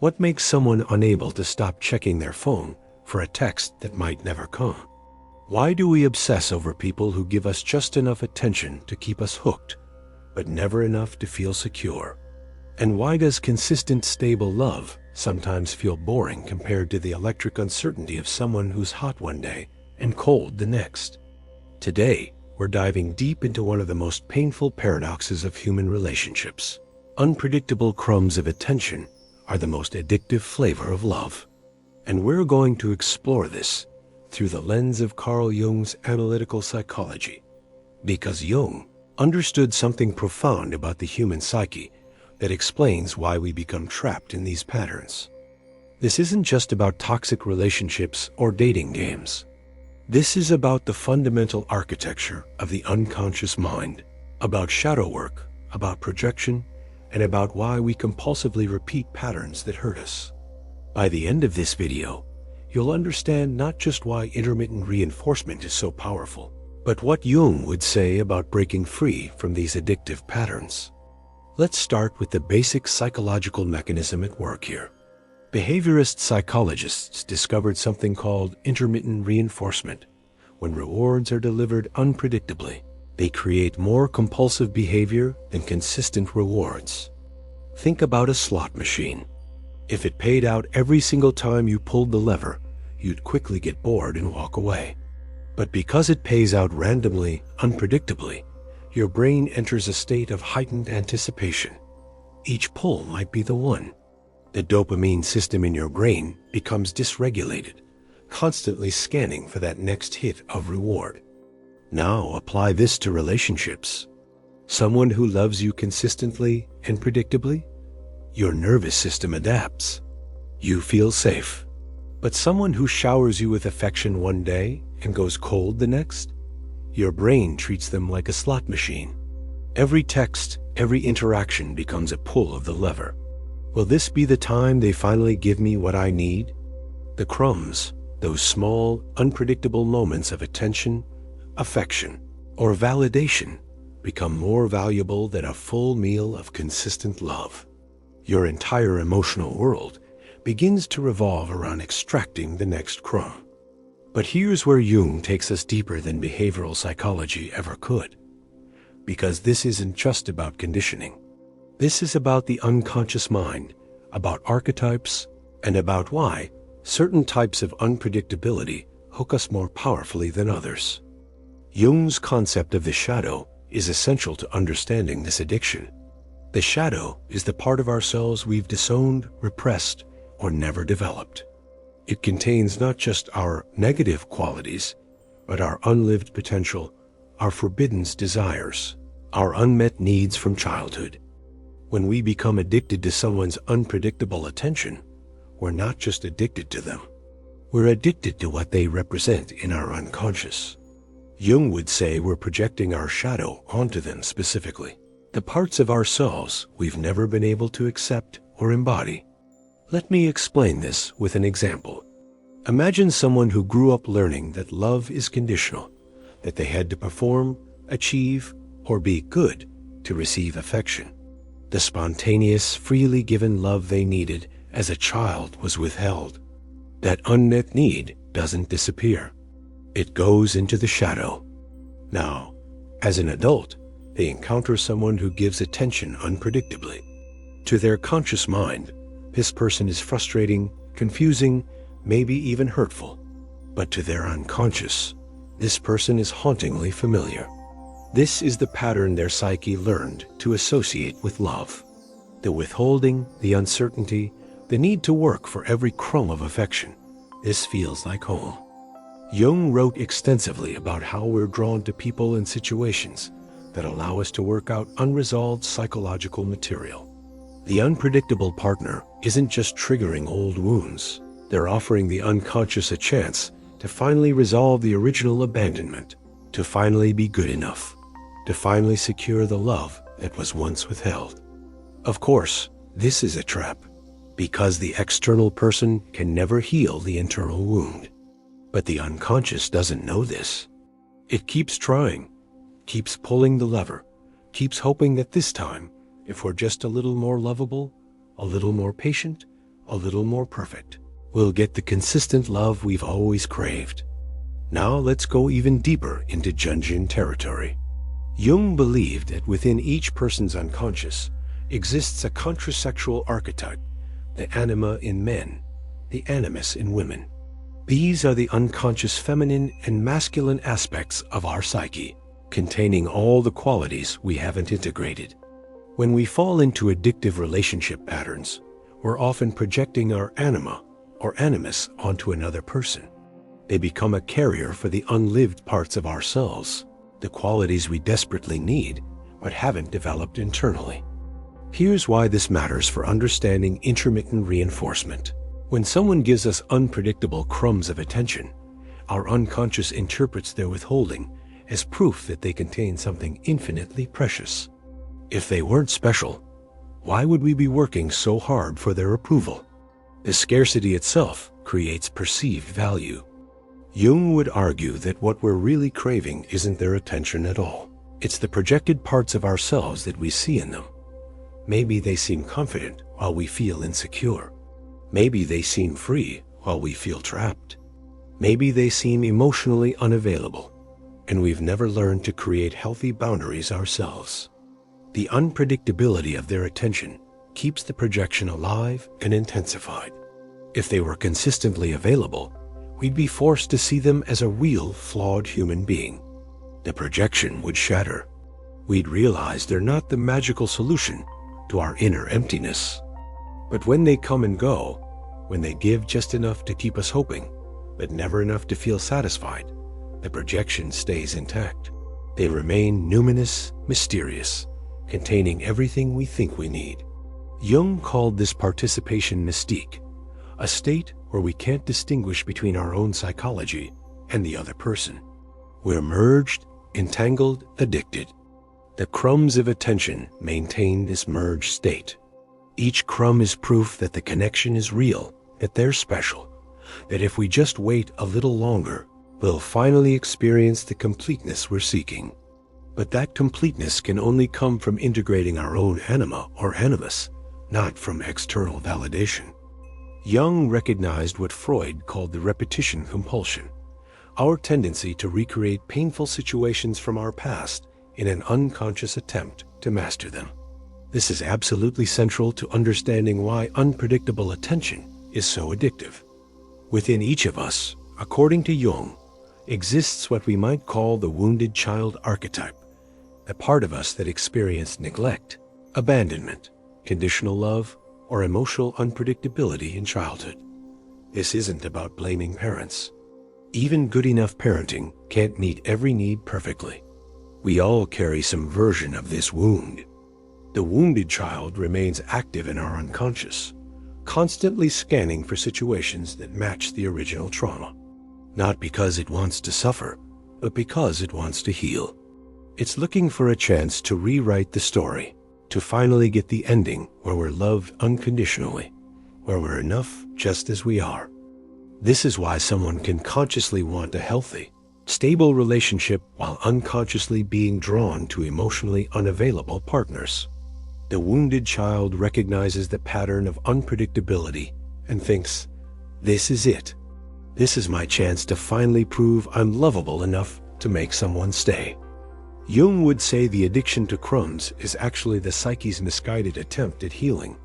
What makes someone unable to stop checking their phone for a text that might never come? Why do we obsess over people who give us just enough attention to keep us hooked, but never enough to feel secure? And why does consistent, stable love sometimes feel boring compared to the electric uncertainty of someone who's hot one day and cold the next? Today, we're diving deep into one of the most painful paradoxes of human relationships. Unpredictable crumbs of attention are the most addictive flavor of love. And we're going to explore this through the lens of Carl Jung's analytical psychology. Because Jung understood something profound about the human psyche that explains why we become trapped in these patterns. This isn't just about toxic relationships or dating games. This is about the fundamental architecture of the unconscious mind, about shadow work, about projection, and about why we compulsively repeat patterns that hurt us. By the end of this video, you'll understand not just why intermittent reinforcement is so powerful, but what Jung would say about breaking free from these addictive patterns. Let's start with the basic psychological mechanism at work here. Behaviorist psychologists discovered something called intermittent reinforcement. When rewards are delivered unpredictably, they create more compulsive behavior than consistent rewards. Think about a slot machine. If it paid out every single time you pulled the lever, you'd quickly get bored and walk away. But because it pays out randomly, unpredictably, your brain enters a state of heightened anticipation. Each pull might be the one. The dopamine system in your brain becomes dysregulated, constantly scanning for that next hit of reward. Now apply this to relationships. Someone who loves you consistently and predictably, your nervous system adapts. You feel safe. But someone who showers you with affection one day and goes cold the next, your brain treats them like a slot machine. Every text, every interaction becomes a pull of the lever. Will this be the time they finally give me what I need? The crumbs, those small, unpredictable moments of attention, affection, or validation, become more valuable than a full meal of consistent love. Your entire emotional world begins to revolve around extracting the next crumb. But here's where Jung takes us deeper than behavioral psychology ever could. Because this isn't just about conditioning. This is about the unconscious mind, about archetypes, and about why certain types of unpredictability hook us more powerfully than others. Jung's concept of the shadow is essential to understanding this addiction. The shadow is the part of ourselves we've disowned, repressed, or never developed. It contains not just our negative qualities, but our unlived potential, our forbidden desires, our unmet needs from childhood. When we become addicted to someone's unpredictable attention, we're not just addicted to them. We're addicted to what they represent in our unconscious. Jung would say we're projecting our shadow onto them specifically, the parts of ourselves we've never been able to accept or embody. Let me explain this with an example. Imagine someone who grew up learning that love is conditional, that they had to perform, achieve, or be good to receive affection. The spontaneous, freely given love they needed as a child was withheld. That unmet need doesn't disappear. It goes into the shadow. Now, as an adult, they encounter someone who gives attention unpredictably. To their conscious mind, this person is frustrating, confusing, maybe even hurtful. But to their unconscious, this person is hauntingly familiar. This is the pattern their psyche learned to associate with love. The withholding, the uncertainty, the need to work for every crumb of affection. This feels like home. Jung wrote extensively about how we're drawn to people and situations that allow us to work out unresolved psychological material. The unpredictable partner isn't just triggering old wounds. They're offering the unconscious a chance to finally resolve the original abandonment, to finally be good enough, to finally secure the love that was once withheld. Of course, this is a trap, because the external person can never heal the internal wound. But the unconscious doesn't know this. It keeps trying, keeps pulling the lever, keeps hoping that this time, if we're just a little more lovable, a little more patient, a little more perfect, we'll get the consistent love we've always craved. Now let's go even deeper into Jungian territory. Jung believed that within each person's unconscious exists a contrasexual archetype, the Anima in men, the Animus in women. These are the unconscious feminine and masculine aspects of our psyche, containing all the qualities we haven't integrated. When we fall into addictive relationship patterns, we're often projecting our Anima or Animus onto another person. They become a carrier for the unlived parts of ourselves, the qualities we desperately need but haven't developed internally. Here's why this matters for understanding intermittent reinforcement. When someone gives us unpredictable crumbs of attention, our unconscious interprets their withholding as proof that they contain something infinitely precious. If they weren't special, why would we be working so hard for their approval? The scarcity itself creates perceived value. Jung would argue that what we're really craving isn't their attention at all. It's the projected parts of ourselves that we see in them. Maybe they seem confident while we feel insecure. Maybe they seem free while we feel trapped. Maybe they seem emotionally unavailable, and we've never learned to create healthy boundaries ourselves. The unpredictability of their attention keeps the projection alive and intensified. If they were consistently available, we'd be forced to see them as a real, flawed human being. The projection would shatter. We'd realize they're not the magical solution to our inner emptiness. But when they come and go, when they give just enough to keep us hoping, but never enough to feel satisfied, the projection stays intact. They remain numinous, mysterious, containing everything we think we need. Jung called this participation mystique, a state where we can't distinguish between our own psychology and the other person. We're merged, entangled, addicted. The crumbs of attention maintain this merged state. Each crumb is proof that the connection is real, that they're special, that if we just wait a little longer, we'll finally experience the completeness we're seeking. But that completeness can only come from integrating our own anima or animus, not from external validation. Jung recognized what Freud called the repetition compulsion, our tendency to recreate painful situations from our past in an unconscious attempt to master them. This is absolutely central to understanding why unpredictable attention is so addictive. Within each of us, according to Jung, exists what we might call the wounded child archetype, a part of us that experienced neglect, abandonment, conditional love, or emotional unpredictability in childhood. This isn't about blaming parents. Even good enough parenting can't meet every need perfectly. We all carry some version of this wound. The wounded child remains active in our unconscious, constantly scanning for situations that match the original trauma. Not because it wants to suffer, but because it wants to heal. It's looking for a chance to rewrite the story, to finally get the ending where we're loved unconditionally, where we're enough just as we are. This is why someone can consciously want a healthy, stable relationship while unconsciously being drawn to emotionally unavailable partners. The wounded child recognizes the pattern of unpredictability and thinks, "This is it. This is my chance to finally prove I'm lovable enough to make someone stay." Jung would say the addiction to crumbs is actually the psyche's misguided attempt at healing.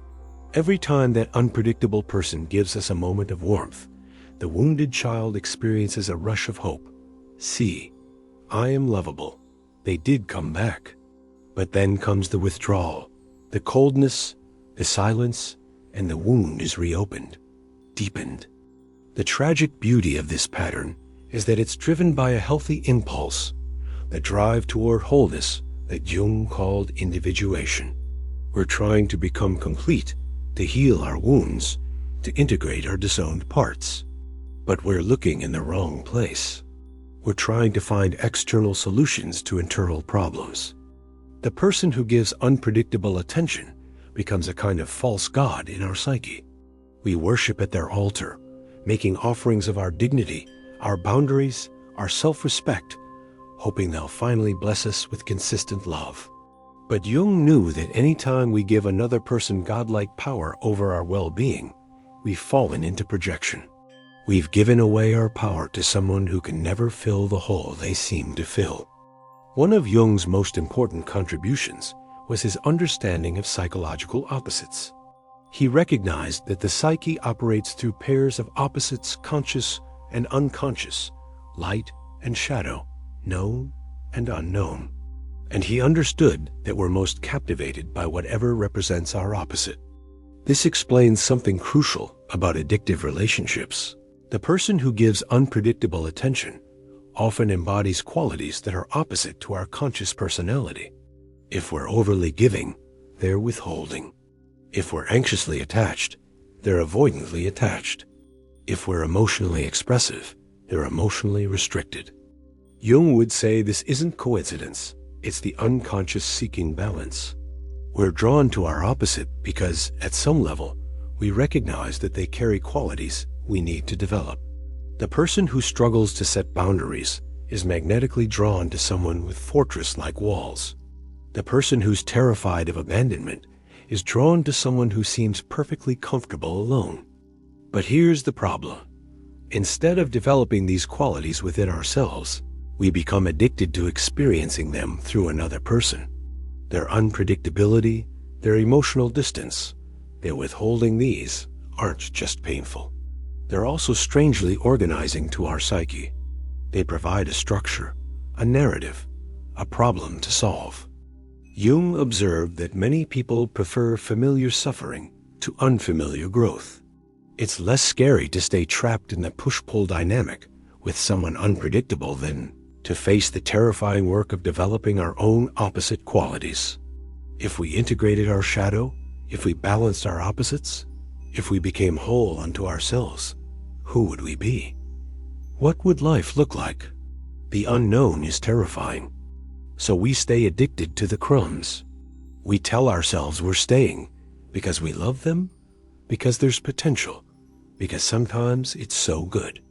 Every time that unpredictable person gives us a moment of warmth, the wounded child experiences a rush of hope. See, I am lovable. They did come back. But then comes the withdrawal, the coldness, the silence, and the wound is reopened, deepened. The tragic beauty of this pattern is that it's driven by a healthy impulse, the drive toward wholeness that Jung called individuation. We're trying to become complete, to heal our wounds, to integrate our disowned parts. But we're looking in the wrong place. We're trying to find external solutions to internal problems. The person who gives unpredictable attention becomes a kind of false god in our psyche. We worship at their altar, making offerings of our dignity, our boundaries, our self-respect, hoping they'll finally bless us with consistent love. But Jung knew that any time we give another person godlike power over our well-being, we've fallen into projection. We've given away our power to someone who can never fill the hole they seem to fill. One of Jung's most important contributions was his understanding of psychological opposites. He recognized that the psyche operates through pairs of opposites, conscious and unconscious, light and shadow, known and unknown. And he understood that we're most captivated by whatever represents our opposite. This explains something crucial about addictive relationships. The person who gives unpredictable attention often embodies qualities that are opposite to our conscious personality. If we're overly giving, they're withholding. If we're anxiously attached, they're avoidantly attached. If we're emotionally expressive, they're emotionally restricted. Jung would say this isn't coincidence, it's the unconscious seeking balance. We're drawn to our opposite because, at some level, we recognize that they carry qualities we need to develop. The person who struggles to set boundaries is magnetically drawn to someone with fortress-like walls. The person who's terrified of abandonment is drawn to someone who seems perfectly comfortable alone. But here's the problem. Instead of developing these qualities within ourselves, we become addicted to experiencing them through another person. Their unpredictability, their emotional distance, their withholding, these aren't just painful. They're also strangely organizing to our psyche. They provide a structure, a narrative, a problem to solve. Jung observed that many people prefer familiar suffering to unfamiliar growth. It's less scary to stay trapped in the push-pull dynamic with someone unpredictable than to face the terrifying work of developing our own opposite qualities. If we integrated our shadow, if we balanced our opposites, if we became whole unto ourselves, who would we be? What would life look like? The unknown is terrifying. So we stay addicted to the crumbs. We tell ourselves we're staying because we love them, because there's potential, because sometimes it's so good.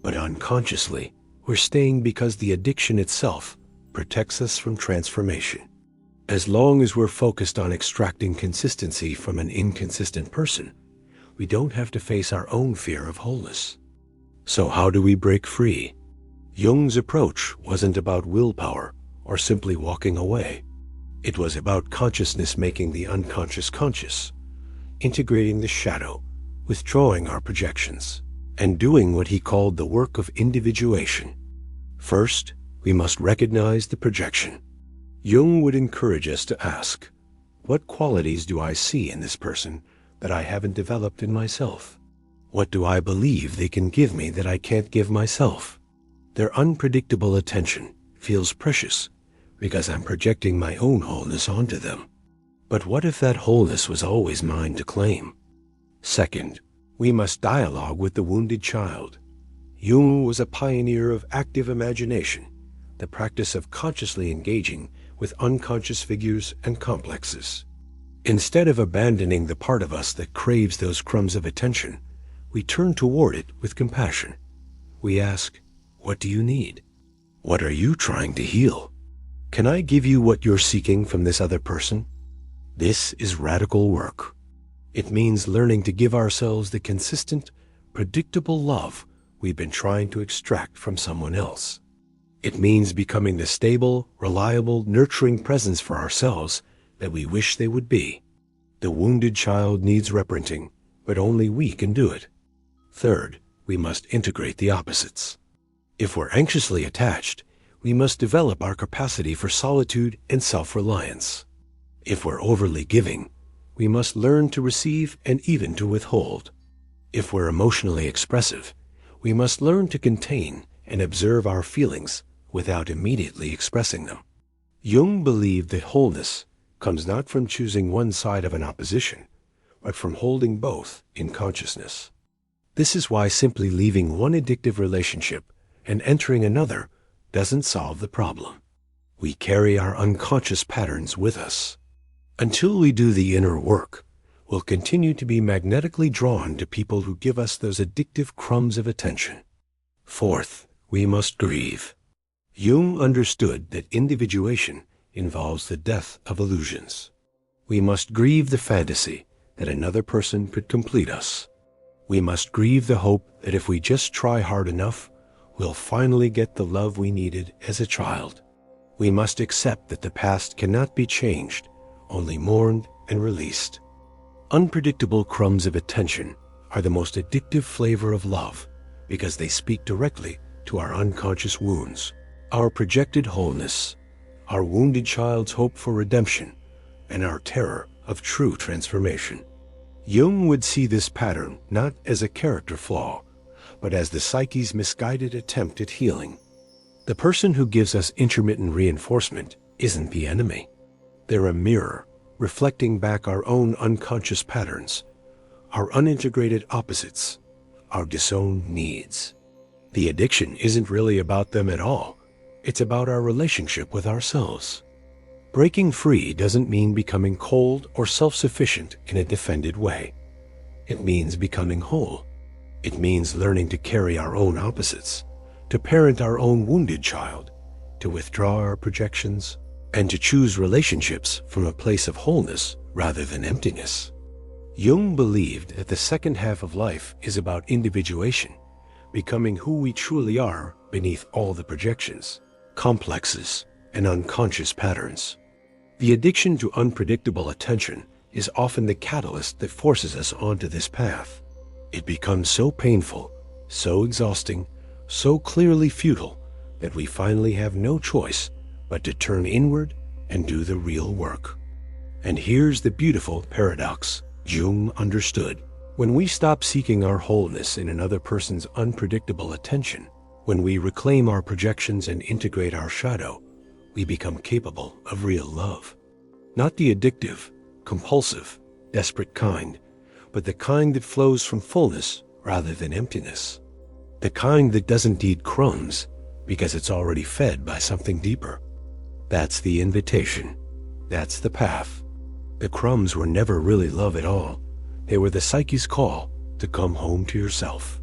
But unconsciously, we're staying because the addiction itself protects us from transformation. As long as we're focused on extracting consistency from an inconsistent person, we don't have to face our own fear of wholeness. So how do we break free? Jung's approach wasn't about willpower or simply walking away. It was about consciousness making the unconscious conscious, integrating the shadow, withdrawing our projections, and doing what he called the work of individuation. First, we must recognize the projection. Jung would encourage us to ask, what qualities do I see in this person that I haven't developed in myself? What do I believe they can give me that I can't give myself? Their unpredictable attention feels precious because I'm projecting my own wholeness onto them. But what if that wholeness was always mine to claim? Second, we must dialogue with the wounded child. Jung was a pioneer of active imagination, the practice of consciously engaging with unconscious figures and complexes. Instead of abandoning the part of us that craves those crumbs of attention, we turn toward it with compassion. We ask, what do you need? What are you trying to heal? Can I give you what you're seeking from this other person? This is radical work. It means learning to give ourselves the consistent, predictable love we've been trying to extract from someone else. It means becoming the stable, reliable, nurturing presence for ourselves that we wish they would be. The wounded child needs reprinting, but only we can do it. Third, we must integrate the opposites. If we're anxiously attached, we must develop our capacity for solitude and self-reliance. If we're overly giving, we must learn to receive and even to withhold. If we're emotionally expressive, we must learn to contain and observe our feelings without immediately expressing them. Jung believed that wholeness comes not from choosing one side of an opposition, but from holding both in consciousness. This is why simply leaving one addictive relationship and entering another doesn't solve the problem. We carry our unconscious patterns with us. Until we do the inner work, we'll continue to be magnetically drawn to people who give us those addictive crumbs of attention. Fourth, we must grieve. Jung understood that individuation involves the death of illusions. We must grieve the fantasy that another person could complete us. We must grieve the hope that if we just try hard enough, we'll finally get the love we needed as a child. We must accept that the past cannot be changed, only mourned and released. Unpredictable crumbs of attention are the most addictive flavor of love because they speak directly to our unconscious wounds, our projected wholeness, our wounded child's hope for redemption, and our terror of true transformation. Jung would see this pattern not as a character flaw, but as the psyche's misguided attempt at healing. The person who gives us intermittent reinforcement isn't the enemy. They're a mirror reflecting back our own unconscious patterns, our unintegrated opposites, our disowned needs. The addiction isn't really about them at all. It's about our relationship with ourselves. Breaking free doesn't mean becoming cold or self-sufficient in a defended way. It means becoming whole. It means learning to carry our own opposites, to parent our own wounded child, to withdraw our projections, and to choose relationships from a place of wholeness rather than emptiness. Jung believed that the second half of life is about individuation, becoming who we truly are beneath all the projections, complexes, and unconscious patterns. The addiction to unpredictable attention is often the catalyst that forces us onto this path. It becomes so painful, so exhausting, so clearly futile that we finally have no choice but to turn inward and do the real work. And here's the beautiful paradox Jung understood. When we stop seeking our wholeness in another person's unpredictable attention, when we reclaim our projections and integrate our shadow, we become capable of real love. Not the addictive, compulsive, desperate kind, but the kind that flows from fullness rather than emptiness. The kind that doesn't eat crumbs because it's already fed by something deeper. That's the invitation. That's the path. The crumbs were never really love at all. They were the psyche's call to come home to yourself.